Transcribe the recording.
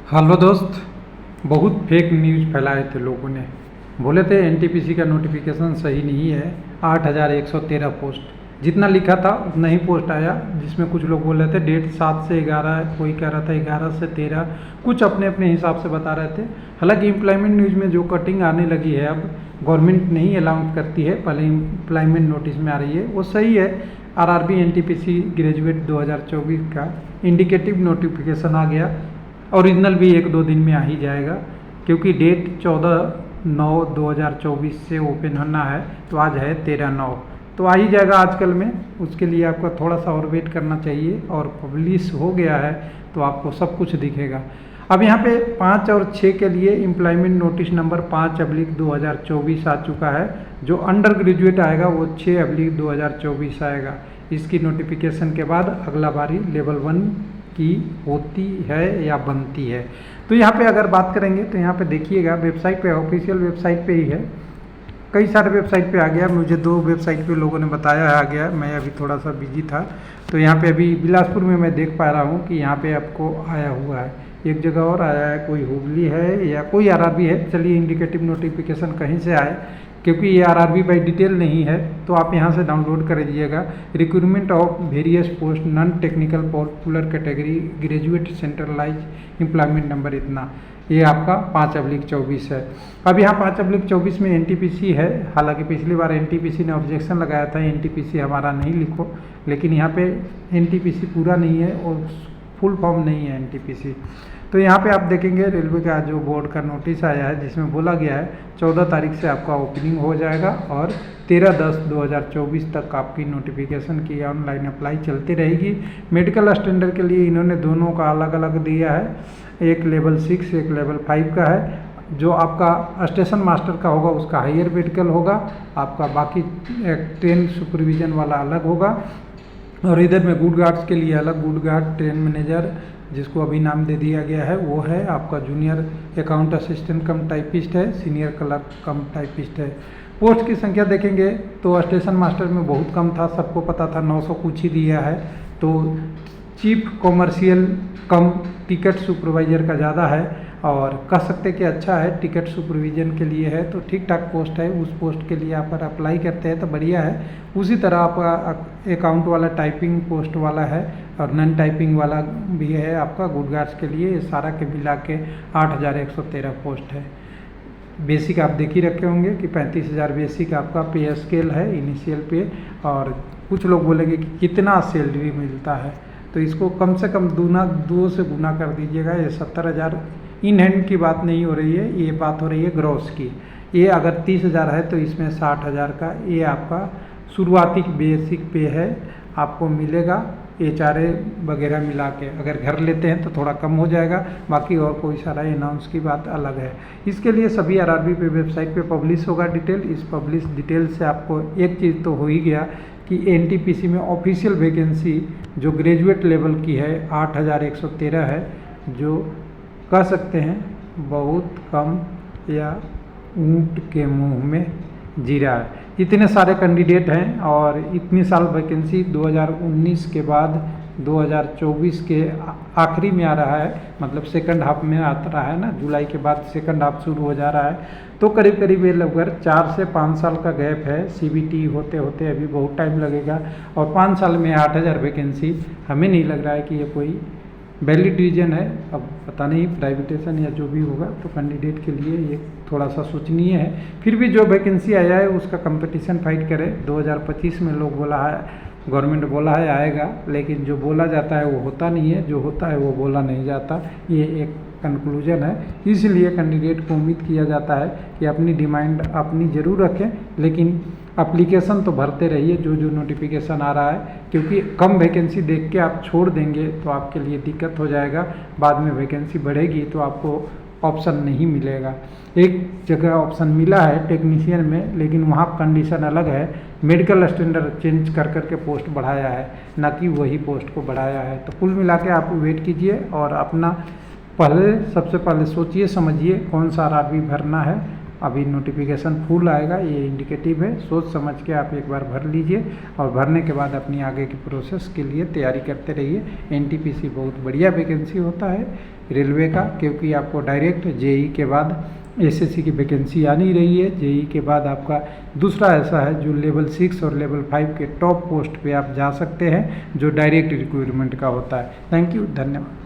Hello दोस्त। बहुत fake news फैलाए थे लोगों ने। बोले थे एनटीपीसी का नोटिफिकेशन सही नहीं है। 8,113 पोस्ट जितना लिखा था उतना ही पोस्ट आया, जिसमें कुछ लोग बोल रहे थे डेट 7 से 11 है, कोई कह रहा था 11 से 13, कुछ अपने अपने हिसाब से बता रहे थे। हालांकि एम्प्लॉयमेंट न्यूज़ में जो कटिंग आने लगी है, अब गवर्नमेंट नहीं अलाउंस करती है, पहले एम्प्लॉयमेंट नोटिस में आ रही है, वो सही है। आरआरबी एनटीपीसी ग्रेजुएट 2024 का इंडिकेटिव नोटिफिकेशन आ गया। ओरिजिनल भी 1-2 दिन में आ ही जाएगा, क्योंकि डेट 14/9/2024 से ओपन होना है, तो आज है 13/9, तो आ ही जाएगा आजकल में। उसके लिए आपका थोड़ा सा और वेट करना चाहिए, और पब्लिश हो गया है तो आपको सब कुछ दिखेगा। अब यहाँ पे 5 और 6 के लिए एम्प्लॉयमेंट नोटिस नंबर 5/2024 आ चुका है। जो अंडर ग्रेजुएट आएगा वो 6/2024 आएगा। इसकी नोटिफिकेशन के बाद अगला बारी लेवल 1 की होती है या बनती है। तो यहाँ पे अगर बात करेंगे तो यहाँ पे देखिएगा, वेबसाइट पे, ऑफिशियल वेबसाइट पे ही है। कई सारे वेबसाइट पे आ गया, मुझे 2 वेबसाइट पे लोगों ने बताया आ गया, मैं अभी थोड़ा सा बिजी था। तो यहाँ पे अभी बिलासपुर में मैं देख पा रहा हूँ कि यहाँ पे आपको आया हुआ है। एक जगह और आया है, कोई हुबली है या कोई आरआरबी है। चलिए, इंडिकेटिव नोटिफिकेशन कहीं से आए, क्योंकि ये आरआरबी बाई डिटेल नहीं है, तो आप यहाँ से डाउनलोड कर लीजिएगा। Recruitment of various post non technical popular category graduate centralize employment number इतना, ये आपका 5/24 है। अब यहाँ 5/24 में एनटीपीसी है। हालांकि पिछली बार एनटीपीसी ने ऑब्जेक्शन लगाया था, एनटीपीसी हमारा नहीं लिखो, लेकिन यहाँ पे एनटीपीसी पूरा नहीं है और फुल फॉर्म नहीं है एनटीपीसी। तो यहाँ पे आप देखेंगे रेलवे का जो बोर्ड का नोटिस आया है, जिसमें बोला गया है 14 तारीख से आपका ओपनिंग हो जाएगा और 13/10/2024 तक आपकी नोटिफिकेशन की ऑनलाइन अप्लाई चलती रहेगी। मेडिकल स्टैंडर्ड के लिए इन्होंने दोनों का अलग अलग दिया है, एक लेवल 6 एक लेवल 5 का है। जो आपका स्टेशन मास्टर का होगा उसका हायर मेडिकल होगा, आपका बाकी ट्रेन सुपरविजन वाला अलग होगा। और इधर में गुड गार्ड्स के लिए अलग, गुड गार्ड ट्रेन मैनेजर जिसको अभी नाम दे दिया गया है वो है आपका जूनियर अकाउंट असिस्टेंट कम टाइपिस्ट है, सीनियर क्लर्क कम टाइपिस्ट है। पोस्ट की संख्या देखेंगे तो स्टेशन मास्टर में बहुत कम था, सबको पता था, 900 कुछ ही दिया है। तो चीफ कॉमर्शियल कम टिकट सुपरवाइजर का ज़्यादा है, और कह सकते कि अच्छा है, टिकट सुपरविजन के लिए है तो ठीक ठाक पोस्ट है। उस पोस्ट के लिए आप अगर अप्लाई करते हैं तो बढ़िया है। उसी तरह आपका अकाउंट वाला टाइपिंग पोस्ट वाला है, और नॉन टाइपिंग वाला भी है आपका गुड गार्ड्स के लिए। सारा के मिला के 8,113 पोस्ट है। बेसिक आप देख ही रखे होंगे कि 35,000 बेसिक आपका पे स्केल है, इनिशियल पे। और कुछ लोग बोलेंगे कि कितना सैलरी मिलता है, तो इसको कम से कम 2 से गुना कर दीजिएगा। ये 70,000 इन हैंड की बात नहीं हो रही है, ये बात हो रही है ग्रॉस की। ये अगर 30,000 है तो इसमें 60,000 का ये आपका शुरुआती बेसिक पे है, आपको मिलेगा। HRA वगैरह मिला के अगर घर लेते हैं तो थोड़ा कम हो जाएगा, बाकी और कोई सारा अनाउंस की बात अलग है। इसके लिए सभी आरआरबी पे वेबसाइट पे पब्लिश होगा डिटेल। इस पब्लिश डिटेल से आपको एक चीज़ तो हो ही गया कि एनटीपीसी में ऑफिशियल वैकेंसी जो ग्रेजुएट लेवल की है 8,113 है, जो कह सकते हैं बहुत कम या ऊंट के मुंह में जीरा है। इतने सारे कैंडिडेट हैं और इतनी साल वैकेंसी 2019 के बाद 2024 के आखिरी में आ रहा है, मतलब सेकंड हाफ में आ रहा है ना, जुलाई के बाद सेकंड हाफ शुरू हो जा रहा है। तो करीब करीब ये लगभग 4 से 5 साल का गैप है। CBT होते होते अभी बहुत टाइम लगेगा, और 5 साल में 8,000 वैकेंसी, हमें नहीं लग रहा है कि ये कोई वैलिड रीजन है। अब पता नहीं प्राइवेटेशन या जो भी होगा, तो कैंडिडेट के लिए ये थोड़ा सा सोचनीय है। फिर भी जो वैकेंसी आया है उसका कंपटीशन फाइट करे। 2025 में लोग बोला है, गवर्नमेंट बोला है आएगा, लेकिन जो बोला जाता है वो होता नहीं है, जो होता है वो बोला नहीं जाता। ये एक कंक्लूजन है। इसलिए कैंडिडेट को उम्मीद किया जाता है कि अपनी डिमांड अपनी ज़रूर रखें, लेकिन एप्लीकेशन तो भरते रहिए जो जो नोटिफिकेशन आ रहा है, क्योंकि कम वैकेंसी देख के आप छोड़ देंगे तो आपके लिए दिक्कत हो जाएगा। बाद में वैकेंसी बढ़ेगी तो आपको ऑप्शन नहीं मिलेगा। एक जगह ऑप्शन मिला है टेक्नीशियन में, लेकिन वहाँ कंडीशन अलग है, मेडिकल स्टैंडर्ड चेंज कर करके पोस्ट बढ़ाया है, ना कि वही पोस्ट को बढ़ाया है। तो कुल मिला के आप वेट कीजिए और अपना सबसे पहले सोचिए समझिए कौन सा आरआरबी भरना है, अभी नोटिफिकेशन फुल आएगा, ये इंडिकेटिव है। सोच समझ के आप एक बार भर लीजिए और भरने के बाद अपनी आगे की प्रोसेस के लिए तैयारी करते रहिए। एनटीपीसी बहुत बढ़िया वैकेंसी होता है रेलवे का, क्योंकि आपको डायरेक्ट जेई के बाद एसएससी की वैकेंसी आ नहीं रही है। जेई के बाद आपका दूसरा ऐसा है जो लेवल 6 और लेवल 5 के टॉप पोस्ट पे आप जा सकते हैं, जो डायरेक्ट रिक्रूटमेंट का होता है। थैंक यू, धन्यवाद।